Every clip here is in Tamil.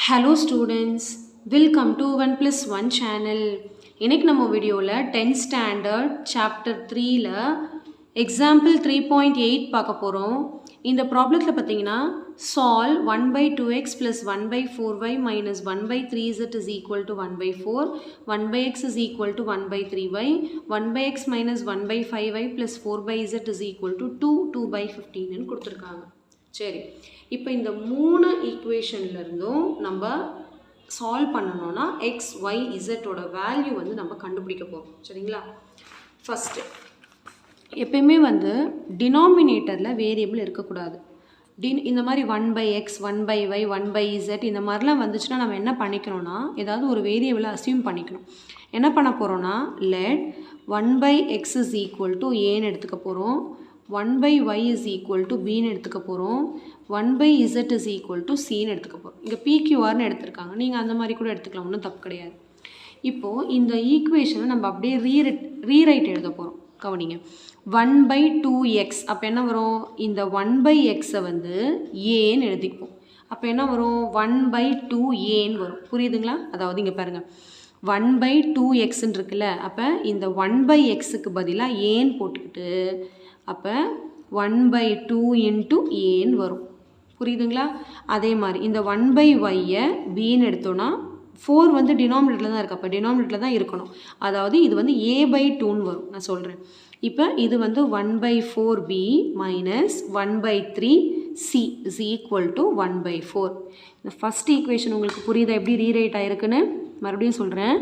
Hello students, welcome to 1 plus 1 channel. இன்னைக்கு நம்ம வீடியோவில் 10th standard chapter 3ல example 3.8 பார்க்க போகிறோம். இந்த ப்ராப்ளத்தில் பார்த்தீங்கன்னா solve 1 by 2x plus 1 by 4y minus 1 by 3z is equal to 1 by 4, 1 by x is equal to 1 by 3y, 1 by x minus 1 by 5y plus 4 by z is equal to 2 by 15 கொடுத்துருக்காங்க. சரி, இப்போ இந்த மூணு ஈக்குவேஷன்லேருந்தும் நம்ம சால்வ் பண்ணணும்னா எக்ஸ் ஒய் இசட்டோட வேல்யூ வந்து நம்ம கண்டுபிடிக்க போகிறோம். சரிங்களா? ஃபஸ்ட்டு எப்பயுமே வந்து டினாமினேட்டரில் வேரியபிள் இருக்கக்கூடாது. இந்த மாதிரி 1 by x 1 by y 1 by z இந்த மாதிரிலாம் வந்துச்சுன்னா நம்ம என்ன பண்ணிக்கணும்னா ஏதாவது ஒரு வேரியபிளை அசியூம் பண்ணிக்கணும். என்ன பண்ண போகிறோன்னா let 1 by x is equal to ஏன்னு எடுத்துக்க போகிறோம், 1 by y is equal to bன்னு எடுத்துக்க போகிறோம், 1 by z is equal to cன்னு எடுத்துக்க போகிறோம். இங்கே PQRன்னு எடுத்துருக்காங்க, நீங்கள் அந்த மாதிரி கூட எடுத்துக்கலாம், ஒன்றும் தப்பு கிடையாது. இப்போது இந்த ஈக்குவேஷனை நம்ம அப்படியே ரீரைட் எழுத போகிறோம். கவனிங்க, 1 by 2x அப்போ என்ன வரும், இந்த 1 by xஐ வந்து ஏன்னு எழுதிப்போம். அப்போ என்ன வரும், 1 by 2 ஏன்னு வரும். புரியுதுங்களா? அதாவது இங்கே பாருங்கள், 1 by 2xன்னு இருக்குல்ல, அப்போ இந்த 1 by xக்கு பதிலாக ஏன்னு போட்டுக்கிட்டு அப்போ 1 by 2 into ஏன்னு வரும். புரியுதுங்களா? அதே மாதிரி இந்த 1 by yஐ bன்னு எடுத்தோன்னா 4 வந்து டினாமினேட்டரில் தான் இருக்குது, அப்போ டினாமினேட்டரில் தான் இருக்கணும். அதாவது இது வந்து a by 2ன்னு வரும். நான் சொல்கிறேன். இப்போ இது வந்து 1 by 4b minus 1 by 3c is equal to 1 by 4. இந்த ஃபஸ்ட் ஈக்குவேஷன் உங்களுக்கு புரியுதா எப்படி ரீரைட் ஆகிருக்குன்னு? மறுபடியும் சொல்கிறேன்.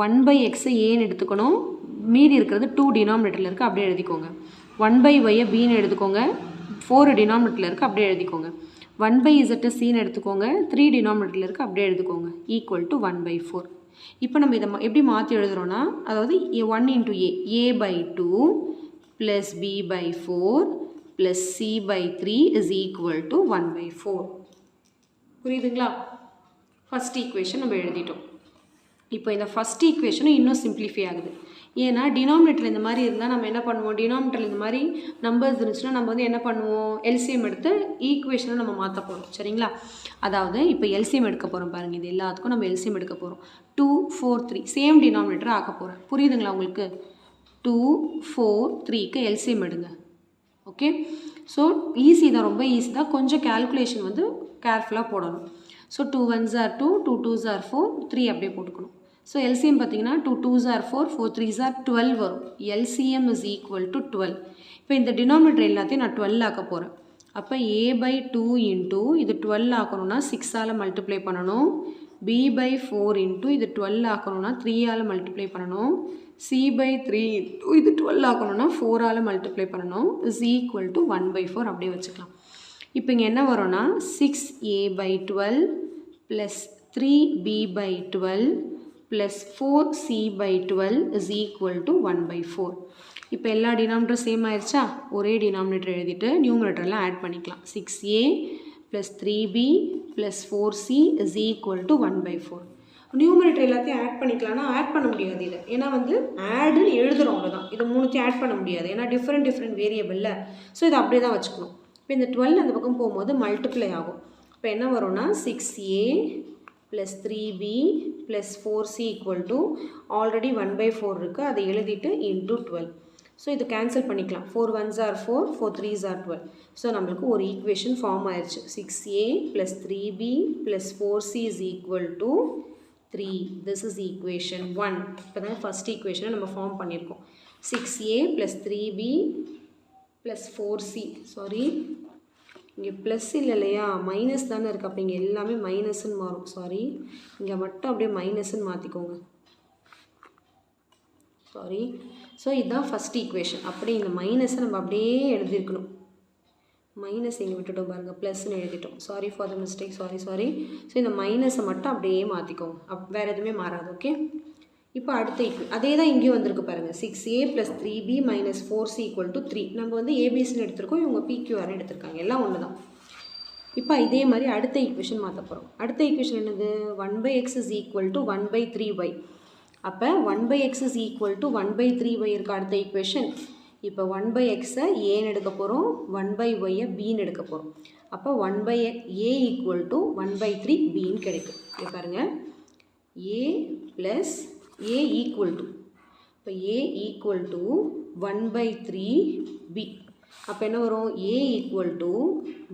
1 by xஐ ஏன்னு எடுத்துக்கணும், மீதி இருக்கிறது 2 டினாமினேட்டரில் இருக்குது, அப்படியே எழுதிக்கோங்க. 1 by yஐ bன்னு எடுத்துக்கோங்க, 4 டினாமினேட்டரில் இருக்குது, அப்படியே எழுதிக்கோங்க. 1 by zஐ cன்னு எடுத்துக்கோங்க, 3 டினாமினேட்டரில் இருக்குது, அப்படியே எழுதிக்கோங்க. Equal to 1 by 4. இப்போ நம்ம இதை எப்படி மாற்றி எழுதுகிறோன்னா, அதாவது 1 into a by 2 plus b by 4 plus c by 3 is equal to 1 by 4. புரியுதுங்களா? ஃபஸ்ட் ஈக்குவேஷன் நம்ம எழுதிட்டோம். இப்போ இந்த ஃபஸ்ட் ஈக்குவேஷனும் இன்னும் சிம்பிளிஃபை ஆகுது. ஏன்னா டினாமினேட்டர் இந்த மாதிரி இருந்தால் நம்ம என்ன பண்ணுவோம், டினாமினேட்டர் இந்த மாதிரி நம்பர்ஸ் இருந்துச்சுன்னா நம்ம வந்து என்ன பண்ணுவோம், எல்சிஎம் எடுத்து ஈக்குவேஷனை நம்ம மாற்ற போகிறோம். சரிங்களா? அதாவது இப்போ எல்சிஎம் எடுக்க போகிறோம் பாருங்கள், இது எல்லாத்துக்கும் நம்ம எல்சிஎம் எடுக்க போகிறோம். 2 4 3 சேம் டினாமினேட்டரை ஆக்க போகிறேன். புரியுதுங்களா உங்களுக்கு? 2 4 3க்கு எல்சிஎம் எடுங்க. ஓகே, ஸோ ஈஸி தான், ரொம்ப ஈஸி தான், கொஞ்சம் கேல்குலேஷன் வந்து கேர்ஃபுல்லாக போடணும். So 2 1s are 2, 2 2s are 4, 3 அப்படியே போட்டுக்கணும். ஸோ எல்சிஎம் பார்த்தீங்கன்னா 2 2s are 4, 4 3s are 12 வரும். LCM is equal to 12. இப்போ இந்த டினாமினேட்டர் எல்லாத்தையும் நான் 12 ஆக்க போகிறேன். அப்போ a by 2 into இது 12 ஆக்கணும்னா 6ஆல் மல்டிப்ளை பண்ணணும், b by 4 into இது 12 ஆக்கணும்னா 3ஆல் மல்டிப்ளை பண்ணணும், c by 3 into இது 12 ஆக்கணும்னா 4ஆல் மல்டிப்ளை பண்ணணும், is equal to 1 by 4 அப்படியே வச்சுக்கலாம். இப்போ இங்கே என்ன வரும்னா 6a by 12 plus 3b by 12 plus 4c by 12 is equal to 1 by 4. இப்போ எல்லா டினாமினேட்டரும் சேம் ஆயிடுச்சா? ஒரே டினாமினேட்டர் எழுதிட்டு நியூமரேட்டர்லாம் ஆட் பண்ணிக்கலாம். 6a plus 3b plus 4c is equal to 1 by 4. Numerator எல்லாத்தையும் ஆட் பண்ணிக்கலாம்னா ஆட் பண்ண முடியாது இதை, ஏன்னா வந்து ஆடுன்னு எழுதுகிறோம், அவ்வளோதான். இது மூணுத்தையும் ஆட் பண்ண முடியாது, ஏன்னா டிஃப்ரெண்ட் வேரியபிளில். ஸோ இதை அப்படியே தான் வச்சுக்கணும். இப்போ இந்த 12 அந்த பக்கம் போகும்போது மல்டிப்ளை ஆகும். இப்போ என்ன வரும்னா 6a plus 3b plus 4c equal to already 1 by 4 இருக்குது, அதை எழுதிட்டு into 12. ஸோ இது கேன்சல் பண்ணிக்கலாம். 4 1s are 4, 4 3s are 12. So நம்மளுக்கு ஒரு ஈக்குவேஷன் ஃபார்ம் ஆயிடுச்சு. 6a plus 3b plus 4c is equal to 3. This is equation 1. இப்போ தான் ஃபஸ்ட் ஈக்குவேஷனை நம்ம ஃபார்ம் பண்ணியிருக்கோம். 6a plus 3b plus 4c, sorry இங்கே ப்ளஸ் இல்லை இல்லையா, மைனஸ் தானே இருக்குது, அப்போ இங்கே எல்லாமே மைனஸ்ன்னு மாறும். சாரி, இங்கே மட்டும் அப்படியே மைனஸ்ன்னு மாற்றிக்கோங்க. சாரி. ஸோ இதுதான் ஃபஸ்ட் ஈக்குவேஷன். அப்படியே இந்த மைனஸை நம்ம அப்படியே எழுதியிருக்கணும். மைனஸ் இங்கே விட்டுட்டோம் பாருங்கள், ப்ளஸ்ன்னு எழுதிட்டோம். Sorry for the mistake, sorry. So இந்த மைனஸை மட்டும் அப்படியே மாற்றிக்கோங்க, வேறு எதுவுமே மாறாது. ஓகே, இப்போ அடுத்த அதே தான் இங்கேயும் வந்திருக்கு பாருங்கள். 6a plus 3b minus 4c equal to 3. நம்ம வந்து ஏபிசின்னு எடுத்திருக்கோம், இவங்க PQRன்னு எடுத்திருக்காங்க, எல்லாம் ஒன்று தான். இப்போ இதே மாதிரி அடுத்த ஈக்குவேஷன் மாற்ற போகிறோம். அடுத்த ஈக்குவேஷன் என்னது, 1 by x is equal to 1 by 3y. அப்போ 1 by x is equal to 1 by 3y இருக்க அடுத்த ஈக்குவேஷன். இப்போ 1/xஐ ஏன்னு எடுக்க போகிறோம், 1/yஐ பின்னு எடுக்க போகிறோம். அப்போ 1/a ஈக்குவல் டு 1/3 பின்னு கிடைக்கும். இங்கே பாருங்கள், a plus a equal to, இப்போ a ஈக்குவல் டு 1/3 b. அப்போ என்ன வரும், a ஈக்குவல் டு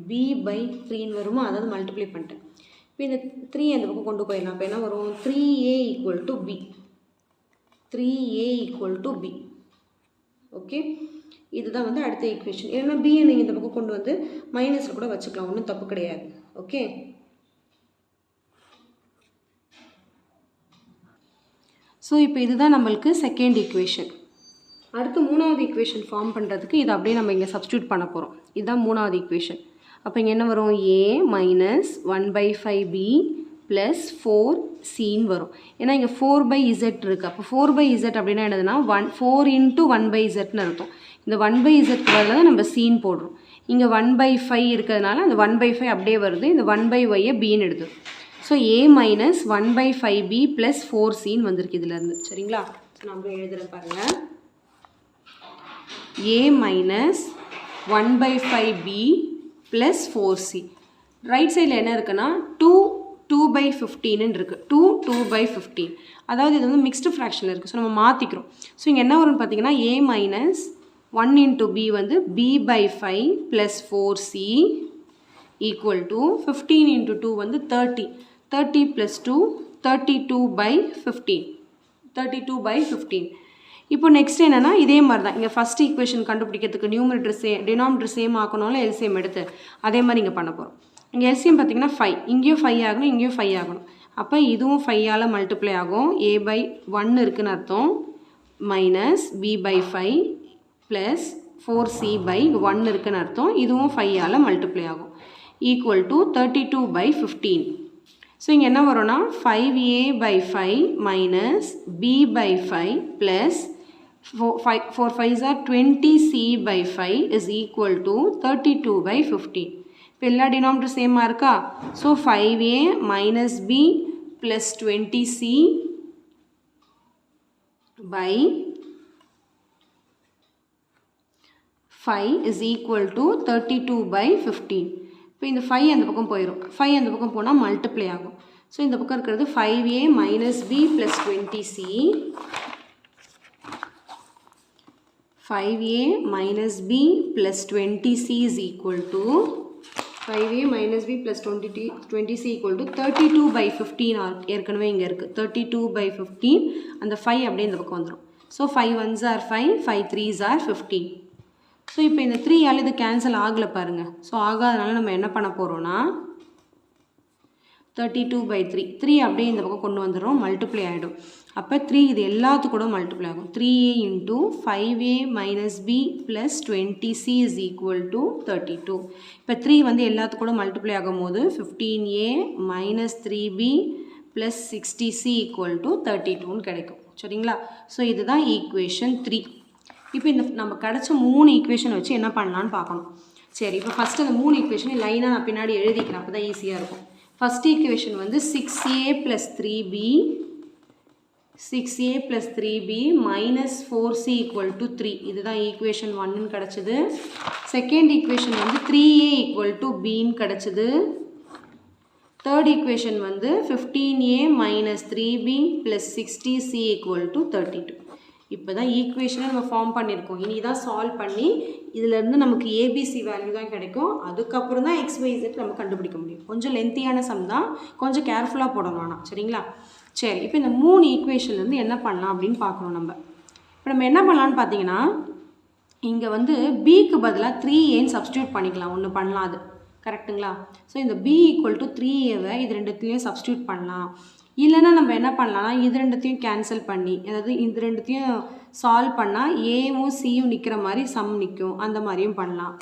b/3ன்னு வருமா, அதாவது மல்டிப்ளை பண்ணிட்டேன். இப்போ இந்த 3 அந்த பக்கம் கொண்டு போயிடலாம். அப்போ என்ன வரும், 3a equal to b, 3a equal to b. Okay, இதுதான் வந்து அடுத்த ஈக்குவேஷன். ஏன்னா பியை நீங்கள் இந்த பக்கம் கொண்டு வந்து மைனஸில் கூட வச்சுக்கலாம், ஒன்றும் தப்பு கிடையாது. ஓகே, ஸோ இப்போ இதுதான் நம்மளுக்கு செகண்ட் ஈக்குவேஷன். அடுத்து மூணாவது ஈக்குவேஷன் ஃபார்ம் பண்ணுறதுக்கு இதை அப்படியே நம்ம இங்கே சப்ஸ்டியூட் பண்ண போகிறோம். இதுதான் மூணாவது ஈக்குவேஷன். அப்போ இங்கே என்ன வரும், a மைனஸ் 1/5b ப்ளஸ் 4cன்னு வரும். ஏன்னா இங்கே 4/z இருக்குது. அப்போ 4/z அப்படின்னா என்னதுன்னா 4 × 1/zன்னு அர்த்தம். இந்த 1/zக்கு பதிலாக தான் நம்ம சீன் போடுறோம். இங்கே 1/5 இருக்கிறதுனால அந்த 1/5 அப்படியே வருது. இந்த 1/yஐ பின்னு எடுத்து, so a minus 1/5b plus 4cன்னு வந்திருக்கு இதுலேருந்து. சரிங்களா, ஸோ நம்ம எழுதுகிறேன் பாருங்கள், a minus 1/5b plus 4c. Right சைடில் என்ன இருக்குன்னா 2/15 இருக்குது. 2/15, அதாவது இது வந்து மிக்ஸ்டு ஃப்ராக்ஷனில் இருக்குது. ஸோ நம்ம மாற்றிக்கிறோம். ஸோ இங்கே என்ன வரும்னு பார்த்தீங்கன்னா a மைனஸ் 1 × b வந்து b/5 plus 4c equal to 15 × 2 வந்து 30, 30 ப்ளஸ் 2 32/15, 32/15. இப்போ நெக்ஸ்ட் என்னென்னா இதே மாதிரி தான் இங்கே ஃபஸ்ட் ஈக்குவேஷன் கண்டுபிடிக்கிறதுக்கு டினாமினேட்டர் சேம் ஆக்கணும்ல, எல்சிஎம் எடுத்து அதே மாதிரி இங்கே பண்ண போகிறோம். இங்கே எல்சிஎம் பார்த்தீங்கன்னா 5, இங்கேயும் 5 ஆகணும், இங்கேயும் 5 ஆகணும். அப்போ இதுவும் 5ஆல் மல்டிப்ளை ஆகும். a/1 இருக்குன்னு அர்த்தம், மைனஸ் b/5 ப்ளஸ் 4c/1 இருக்குன்னு அர்த்தம், இதுவும் 5ஆல் மல்டிப்ளை ஆகும், ஈக்குவல் டு 32/15. ஸோ இங்கே என்ன வரும்னா 5a/5 minus b/5 plus 4 5s are 20c/5 is equal to 32/15. இப்போ எல்லா டினாமினேட்டர் சேமாக இருக்கா? So 5a minus b plus 20c by 5 is equal to 32/15. இப்போ இந்த 5 அந்த பக்கம் போயிடும், 5 அந்த பக்கம் போனால் மல்டிப்ளை ஆகும். ஸோ இந்த பக்கம் இருக்கிறது 5a minus b plus 20c, 5a minus b plus 20c is equal to 5a minus b plus 20c equal to 32/15. ஏற்கனவே இங்கே இருக்குது 32/15. அந்த 5 அப்படியே இந்த பக்கம் வந்துடும். So 5 1s are 5, 5 3s are 15. So இப்போ இந்த 3ஆல் இது கேன்சல் ஆகலை பாருங்கள். ஸோ ஆகாதனால நம்ம என்ன பண்ண போகிறோன்னா 32/3, 3 அப்படியே இந்த பக்கம் கொண்டு வந்துடும், மல்டிப்ளை ஆகிடும். அப்போ 3 இது எல்லாத்துக்கு கூட மல்டிப்ளை ஆகும். 3a into 5a minus b plus 20c is equal to 32. இப்போ 3 வந்து எல்லாத்துக்கு கூட மல்டிப்ளை ஆகும் போது 15a minus 3b plus 60c equal to 32ன்னு கிடைக்கும். சரிங்களா, ஸோ இதுதான் ஈக்குவேஷன் 3. இப்போ இந்த நம்ம கிடச்ச 3 ஈக்குவேஷன் வச்சு என்ன பண்ணலான்னு பார்க்கணும். சரி, இப்போ ஃபஸ்ட்டு அந்த 3 ஈக்குவேஷன் லைனாக நான் பின்னாடி எழுதிக்கிறேன், அப்போ தான் ஈஸியாக இருக்கும். ஃபஸ்ட் ஈக்குவேஷன் வந்து 6a plus 3b, 6a plus 3b minus 4c equal to 3. இதுதான் ஈக்குவேஷன் 1ன்னு கிடச்சிது. செகண்ட் ஈக்குவேஷன் வந்து 3a ஈக்குவல் டு பின்னு கிடச்சிது. தேர்ட் ஈக்குவேஷன் வந்து 15a minus 3b plus 60c equal to 32. இப்போ தான் ஈக்குவேஷனை நம்ம ஃபார்ம் பண்ணியிருக்கோம். இனி தான் சால்வ் பண்ணி இதிலேருந்து நமக்கு ஏபிசி வேல்யூ தான் கிடைக்கும். அதுக்கப்புறம் தான் XYZ நம்ம கண்டுபிடிக்க முடியும். கொஞ்சம் லென்த்தியான சம் தான், கொஞ்சம் கேர்ஃபுல்லாக போடணும் ஆனால். சரிங்களா, சரி, இப்போ இந்த 3 ஈக்குவேஷன்லேருந்து என்ன பண்ணலாம் அப்படின்னு பார்க்கணும் நம்ம. இப்போ நம்ம என்ன பண்ணலான்னு பார்த்தீங்கன்னா, இங்கே வந்து பிக்கு பதிலாக 3aன்னு சப்ஸ்டியூட் பண்ணிக்கலாம். ஒன்று பண்ணலாம், அது கரெக்டுங்களா? ஸோ இந்த b ஈக்குவல் டு 3aவை இது ரெண்டுத்துலேயும் சப்ஸ்டியூட் பண்ணலாம். இல்லைன்னா நம்ம என்ன பண்ணலாம்னா இது ரெண்டுத்தையும் கேன்சல் பண்ணி, அதாவது இந்த ரெண்டுத்தையும் சால்வ் பண்ணால் ஏவும் சியும் நிற்கிற மாதிரி சம் நிற்கும், அந்த மாதிரியும் பண்ணலாம்.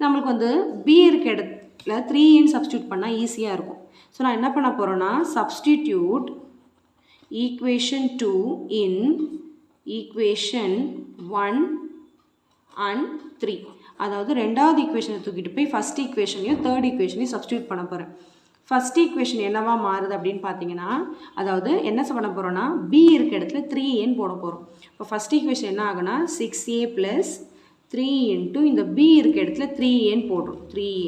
நம்மளுக்கு வந்து b இருக்க இடத்துல 3aன்னு சப்ஸ்டியூட் பண்ணால் ஈஸியாக இருக்கும். ஸோ நான் என்ன பண்ண போகிறேன்னா, substitute equation 2 in equation 1 and 3. அதாவது ரெண்டாவது ஈக்குவேஷனை தூக்கிட்டு போய் ஃபஸ்ட் ஈக்குவேஷனையும் தேர்ட் ஈக்குவேஷனையும் சப்ஸ்டியூட் பண்ண போகிறேன். ஃபஸ்ட் ஈக்குவேஷன் என்னவா மாறுது அப்படின்னு பார்த்தீங்கன்னா, அதாவது என்ன பண்ண போகிறோன்னா b இருக்க இடத்துல 3aன்னு போட போகிறோம். இப்போ ஃபஸ்ட் ஈக்குவேஷன் என்ன ஆகுனா 6a ப்ளஸ் 3 into இந்த b இருக்க இடத்துல 3a போடுறோம். 3a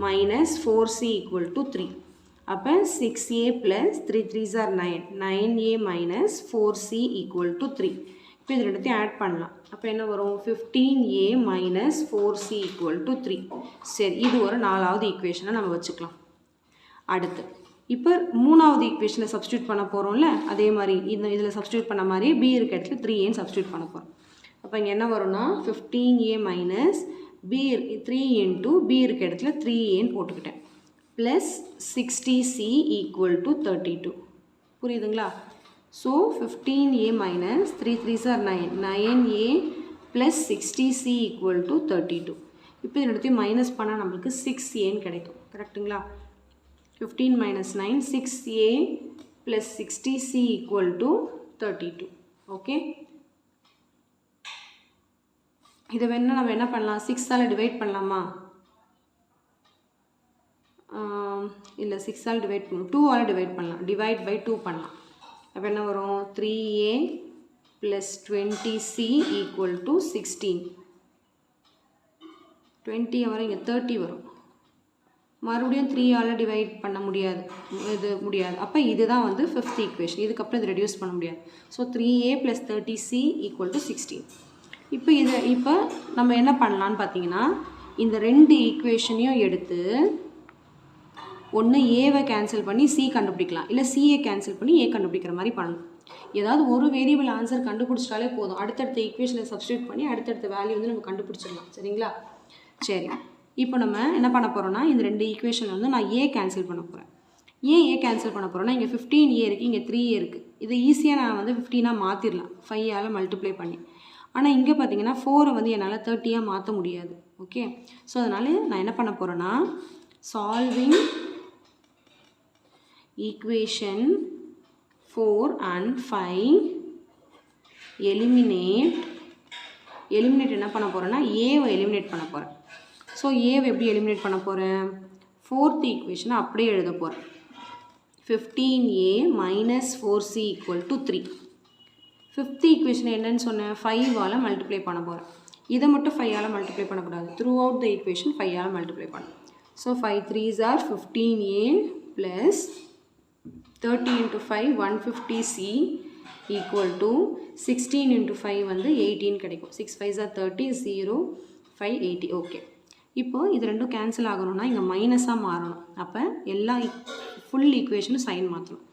minus 4c equal to 3. அப்போ 6a plus 3 3s are 9. 9a minus 4c equal to 3. இப்போ இது ரெண்டுத்தையும் ஆட் பண்ணலாம். அப்போ என்ன வரும்? 15a minus 4c equal to 3. சரி, இது ஒரு 4வது ஈக்குவேஷனை நம்ம வச்சுக்கலாம். அடுத்து இப்போ 3வது ஈக்குவேஷனை சப்ஸ்டியூட் பண்ண போகிறோம்ல, அதே மாதிரி இதில் சப்ஸ்டியூட் பண்ண மாதிரி b இருக்க இடத்துல 3a சப்ஸ்டியூட் பண்ண போகிறோம். அப்போ இங்கே என்ன வரும்னா 15a minus b 3 into b இருக்க இடத்துல 3a போட்டுக்கிட்டேன் ப்ளஸ் 60c equal to 32. புரியுதுங்களா? So 15a minus 3 3s are 9. 9a plus 60c equal to 32. இப்போ இது எடுத்து மைனஸ் பண்ணால் நம்மளுக்கு 6a கிடைக்கும். கரெக்டுங்களா? 15 minus 9 6a plus 60c equal to 32. Okay, இதை வேணால் நம்ம என்ன பண்ணலாம்? 6ஆல் டிவைட் பண்ணலாமா? இல்லை, 6ஆல் டிவைட் பண்ணலாம், 2ஆல் டிவைட் பண்ணலாம். டிவைட் பை 2 பண்ணலாம். அப்போ என்ன வரும்? 3a plus 20c equal to 16. 20 வரும், இங்கே 30 வரும். மறுபடியும் 3ஆல் டிவைட் பண்ண முடியாது, இது முடியாது. அப்போ இதுதான் வந்து 5th ஈக்குவேஷன். இதுக்கப்புறம் இது ரெடியூஸ் பண்ண முடியாது. So 3a plus 30c equal to 16. இப்போ நம்ம என்ன பண்ணலான்னு பார்த்தீங்கன்னா, இந்த ரெண்டு ஈக்குவேஷனையும் எடுத்து ஒன்று ஏவை கேன்சல் பண்ணி சி கண்டுபிடிக்கலாம், இல்லை சியை கேன்சல் பண்ணி ஏ கண்டுபிடிக்கிற மாதிரி பண்ணணும். ஏதாவது ஒரு வேரியபிள் ஆன்சர் கண்டுபிடிச்சிட்டாலே போதும், அடுத்தடுத்த ஈக்குவேஷனை சப்ஸ்டியூட் பண்ணி அடுத்தடுத்த வேல்யூ வந்து நம்ம கண்டுபிடிச்சிடலாம். சரிங்களா? சரி, இப்போ நம்ம என்ன பண்ண போகிறோம்னா, இந்த ரெண்டு ஈக்குவேஷன் வந்து நான் ஏ கேன்சல் பண்ண போகிறேன். ஏன் ஏ கேன்சல் பண்ண போகிறோன்னா, இங்கே 15a இருக்குது, இங்கே 3a இருக்குது. இது ஈஸியாக நான் வந்து 15ஆக மாற்றிடலாம் 5ஆல் மல்டிப்ளை பண்ணி. ஆனால் இங்கே பார்த்தீங்கன்னா 4 வந்து என்னால் 30ஆக மாற்ற முடியாது. ஓகே, ஸோ அதனால் நான் என்ன பண்ண போகிறேன்னா, சால்விங் equation 4 and 5 eliminate என்ன பண்ண போகிறேன்னா, ஏவை எலிமினேட் பண்ண போகிறேன். ஸோ ஏவை எப்படி எலிமினேட் பண்ண போகிறேன்? 4th ஈக்குவேஷனை அப்படியே எழுத போகிறேன். 15a minus 4c equal to 3. 5th equation என்னன்னு சொன்னேன்? 5ஆல் மல்டிப்ளை பண்ண போகிறேன். இதை மட்டும் 5ஆல் மல்டிப்ளை பண்ணக்கூடாது, த்ரூ அவுட் த ஈக்குவேஷன் 5ஆல் மல்டிப்ளை பண்ணணும். So 5 3s are 15a plus 30 into 5 150c equal to 16 into 5 வந்து 18 கிடைக்கும். 6 5s are 30, 0 5 80. ஓகே, இப்போது இது ரெண்டும் கேன்சல் ஆகணும்னா இங்கே மைனஸாக மாறணும். அப்போ எல்லா ஃபுல் ஈக்குவேஷனும் சைன் மாற்றணும்,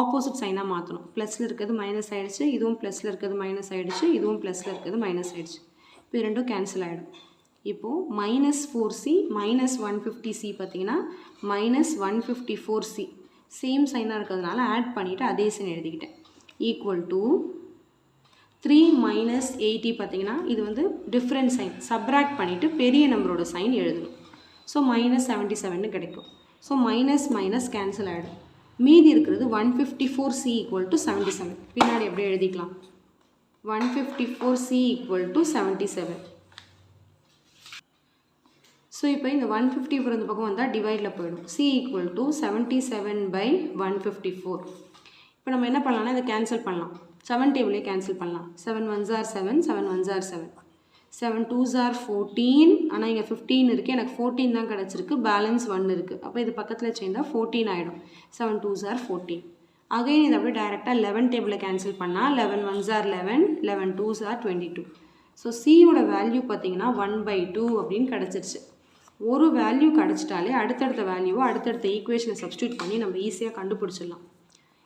ஆப்போசிட் சைனாக மாற்றணும். ப்ளஸில் இருக்கிறது மைனஸ் ஆகிடுச்சு, இதுவும் ப்ளஸில் இருக்கிறது மைனஸ் ஆகிடுச்சு, இதுவும் ப்ளஸில் இருக்கிறது மைனஸ் ஆகிடுச்சு. இப்போ இது ரெண்டும் கேன்சல் ஆகிடும். இப்போது minus 4c minus 150c பார்த்தீங்கன்னா minus 154c சேம் சைனாக இருக்கிறதுனால ஆட் பண்ணிவிட்டு அதே சைன் எழுதிக்கிட்டேன். ஈக்குவல் டு 3 minus 80 பார்த்தீங்கன்னா இது வந்து டிஃப்ரெண்ட் சைன், சப்ராக்ட் பண்ணிவிட்டு பெரிய நம்பரோட சைன் எழுதணும். ஸோ minus 77 கிடைக்கும். ஸோ மைனஸ் மைனஸ் கேன்சல் ஆகிடும். மீதி இருக்கிறது 154c equal to 77. பின்னாடி எப்படி எழுதிக்கலாம்? 154c equal to 77. ஸோ இப்போ இந்த 154 இந்த பக்கம் வந்தால் டிவைடில் போயிடும். c equal to 77 by 154. இப்போ நம்ம என்ன பண்ணலாம்னா இதை கேன்சல் பண்ணலாம், 7 டேபிளே கேன்சல் பண்ணலாம். 7 1s are 7, 7 1s are 7, 7 2s are 14. ஆனால் இங்கே 15 இருக்குது, எனக்கு 14 தான் கிடச்சிருக்கு, பேலன்ஸ் 1 இருக்குது. அப்போ இது பக்கத்தில் சேர்ந்தால் 14 ஆகிடும். 7 2s are 14. அகைன் இதை அப்படியே டைரெக்டாக 11 டேபிளை கேன்சல் பண்ணால் 11 1s are 11, 11 2s are 22. So சியோட வேல்யூ பார்த்தீங்கன்னா 1/2 அப்படின்னு கிடச்சிருச்சு. ஒரு வேல்யூ கிடச்சிட்டாலே அடுத்தடுத்த வேல்யூவை அடுத்தடுத்த ஈக்குவேஷனை சப்ஸ்டியூட் பண்ணி நம்ம ஈஸியாக கண்டுபிடிச்சிடலாம்.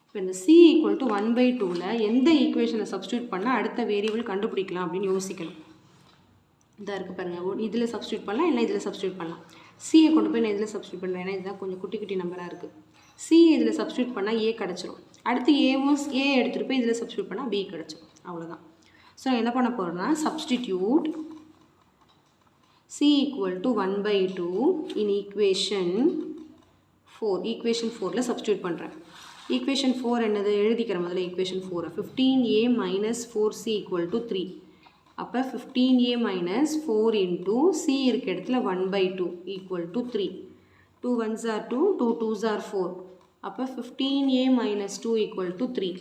இப்போ இந்த c equal to 1/2ல் எந்த ஈக்குவேஷனை சப்ஸ்டியூட் பண்ணால் அடுத்த வேரியபிள் கண்டுபிடிக்கலாம் அப்படின்னு யோசிக்கணும். இதாக இருக்குது பாருங்கள், இதில் சப்ஸ்டியூட் பண்ணலாம், இல்லை இதில் சப்ஸ்டியூட் பண்ணலாம். சியை கொண்டு போய் நான் இதில் சப்ஸ்டியூட் பண்ணுறேன், ஏன்னா இதுதான் கொஞ்சம் குட்டி குட்டி நம்பராக இருக்குது. சி இதில் சப்ஸ்டியூட் பண்ணால் ஏ கிடச்சிரும். அடுத்து ஏ எடுத்துகிட்டு போய் இதில் சப்ஸ்டியூட் பண்ணால் பி கிடச்சிரும். அவ்வளோதான். ஸோ என்ன பண்ண போகிறோன்னா, substitute c equal to 1/2 in equation 4. equation 4ல சப்ஸ்டியூட் பண்ணுறேன். equation 4 என்னது எழுதிக்கிற முதல்ல. equation 4 15a minus 4c equal to 3. அப்போ 15a minus 4 into c இருக்க இடத்துல 1/2 equal to 3. 2 1s are 2, 2 2s are 4. அப்போ 15a minus 2 equal to 3.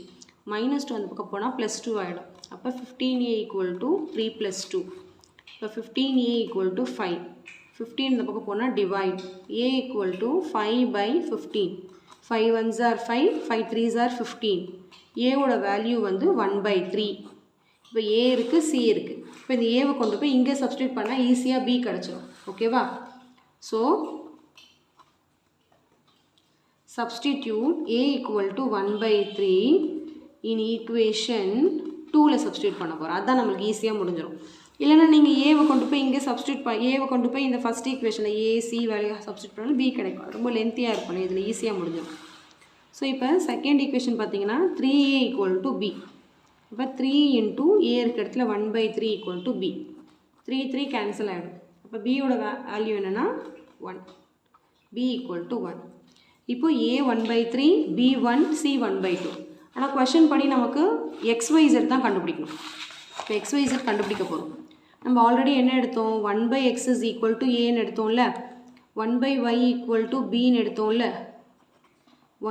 minus 2 அந்த பக்கம் போனால் +2 ஆகிடும். அப்போ 15a equal to 3 + 2. இப்போ 15a equal to 5. 15 இந்த பக்கம் போனால் divide. a equal to 5 by 15. 5 ones are 5, 5 3s are 15. a ஓட வேல்யூ வந்து 1 by 3. இப்போ a இருக்குது c இருக்குது. இப்போ இந்த a கொண்டு போய் இங்கே சப்ஸ்டியூட் பண்ணால் ஈஸியாக b கிடச்சிடும். ஓகேவா? So substitute a equal to 1 by 3 in equation 2ல சப்ஸ்டியூட் பண்ண போகிறோம். அதுதான் நம்மளுக்கு ஈஸியாக முடிஞ்சிடும். இல்லைனா நீங்கள் ஏவை கொண்டு போய் இங்கே சப்ஸ்டியூட் ஏவை கொண்டு போய் இந்த ஃபஸ்ட் ஈக்குவேஷனில் ஏசி வேல்யூ சப்ஸ்டியூட் பண்ணாலும் பி கிடைக்கும். ரொம்ப லென்த்தியாக இருக்கும், இதில் ஈஸியாக முடிஞ்சிடும். ஸோ இப்போ செகண்ட் ஈக்குவேஷன் பார்த்தீங்கன்னா 3a equal to b. இப்போ 3 into a இருக்க இடத்துல 1 by 3 equal to b. 3 3 cancel ஆகிடும். அப்போ பியோட வேல்யூ என்னென்னா 1. b equal to 1. இப்போ a 1 by 3, b 1, c 1 by 2. ஆனால் கொஷின் படி நமக்கு xyz தான் கண்டுபிடிக்கணும். இப்போ xyz கண்டுபிடிக்க போகிறோம். நம்ம ஆல்ரெடி என்ன எடுத்தோம்? 1 by x is equal to aன்னு எடுத்தோம்ல, 1 by y equal to bன்னு எடுத்தோம்ல,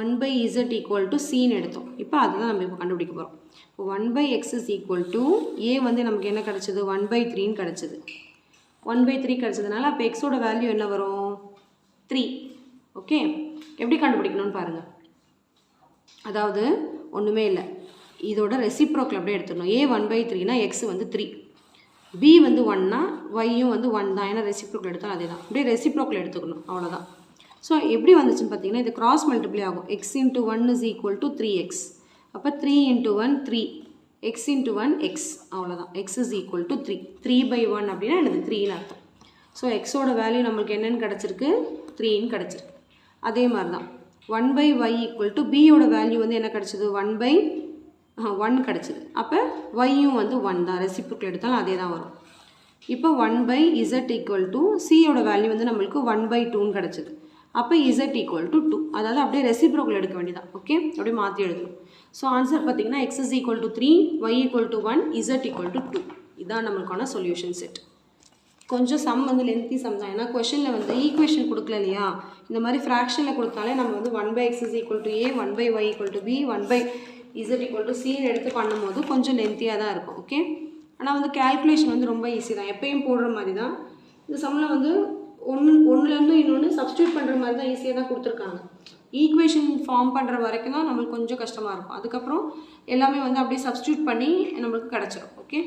1 by z equal to cன்னு எடுத்தோம். இப்போ அதுதான் நம்ம இப்போ கண்டுபிடிக்க போகிறோம். இப்போ 1 by x is equal to a வந்து நமக்கு என்ன கிடச்சிது? 1 by 3ன்னு கிடச்சிது. 1 by 3 கிடச்சதுனால அப்போ எக்ஸோட வேல்யூ என்ன வரும்? 3. ஓகே, எப்படி கண்டுபிடிக்கணும்னு பாருங்கள். அதாவது ஒன்றுமே இல்லை, இதோட ரெசிப்ரோக்கல் அப்படியே எடுத்துடணும். a 1 by 3னா x வந்து 3, b வந்து 1னா yயும் வந்து 1 தான். ஏன்னா ரெசிப்ரோக்கல் எடுத்தாலும் அதே தான். அப்படியே ரெசிப்ரோக்கல் எடுத்துக்கணும், அவ்வளோதான். ஸோ எப்படி வந்துச்சுன்னு பார்த்தீங்கன்னா இது கிராஸ் மல்டிப்ளை ஆகும். x into 1 is equal to 3x. அப்போ 3 into 1 3, x into 1 x, அவ்வளோதான். x is equal to 3. 3 by 1 அப்படின்னா எனக்கு 3ன்னு அர்த்தம். ஸோ எக்ஸோட வேல்யூ நம்மளுக்கு என்னென்னு கிடச்சிருக்கு? 3ன்னு கிடச்சிருக்கு. அதே மாதிரி தான் 1 by y equal to bயோட வேல்யூ வந்து என்ன கிடச்சிது? 1 by 1 கிடச்சிது. அப்போ yயும் வந்து 1 தான். ரெசிப்ரோக்கல் எடுத்தாலும் அதே தான் வரும். இப்போ 1 by z equal to cயோட வேல்யூ வந்து நம்மளுக்கு 1 by 2ன்னு கிடச்சிது. அப்போ z equal to 2. அதாவது அப்படியே ரெசிப்ரோக்கல் எடுக்க வேண்டியதான். ஓகே, அப்படியே மாற்றி எழுதணும். ஸோ ஆன்சர் பார்த்தீங்கன்னா x is equal to 3, y equal to 1, z equal to 2. இதுதான் நம்மளுக்கான சொல்யூஷன் செட். கொஞ்சம் சம் வந்து லென்த்தி சம் தான். ஏன்னா கொஷனில் வந்து ஈக்குவேஷன் கொடுக்கல இல்லையா, இந்த மாதிரி ஃப்ராக்ஷனில் கொடுத்தாலே நம்ம வந்து 1 by x is equal to a, 1 by y equal to b, 1 by z equal to c எடுத்து பண்ணும்போது கொஞ்சம் லென்த்தியாக தான் இருக்கும். ஓகே, ஆனால் வந்து கேல்குலேஷன் வந்து ரொம்ப ஈஸி தான், எப்பயும் போடுற மாதிரி தான். இந்த சம்மில் வந்து ஒன்றுலேருந்து இன்னொன்று சப்ஸ்டியூட் பண்ணுற மாதிரி தான், ஈஸியாக தான் கொடுத்துருக்காங்க. ஈக்குவேஷன் ஃபார்ம் பண்ணுற வரைக்கும் தான் நம்மளுக்கு கொஞ்சம் கஷ்டமாக இருக்கும். அதுக்கப்புறம் எல்லாமே வந்து அப்படியே சப்ஸ்டியூட் பண்ணி நம்மளுக்கு கிடச்சிடும். ஓகே,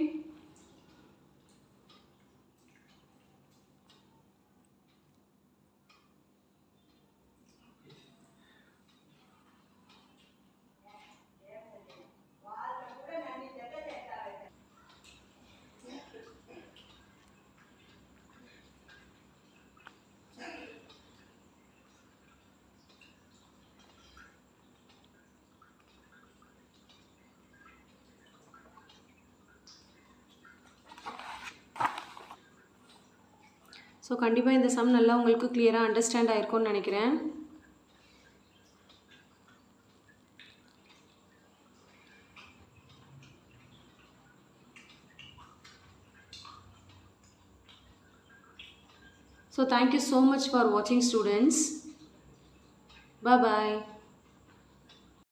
ஸோ கண்டிப்பாக இந்த சம் நல்லா உங்களுக்கு கிளியராக அண்டர்ஸ்டாண்ட் ஆகிருக்கும்னு நினைக்கிறேன். So thank you so much for watching, students. Bye bye.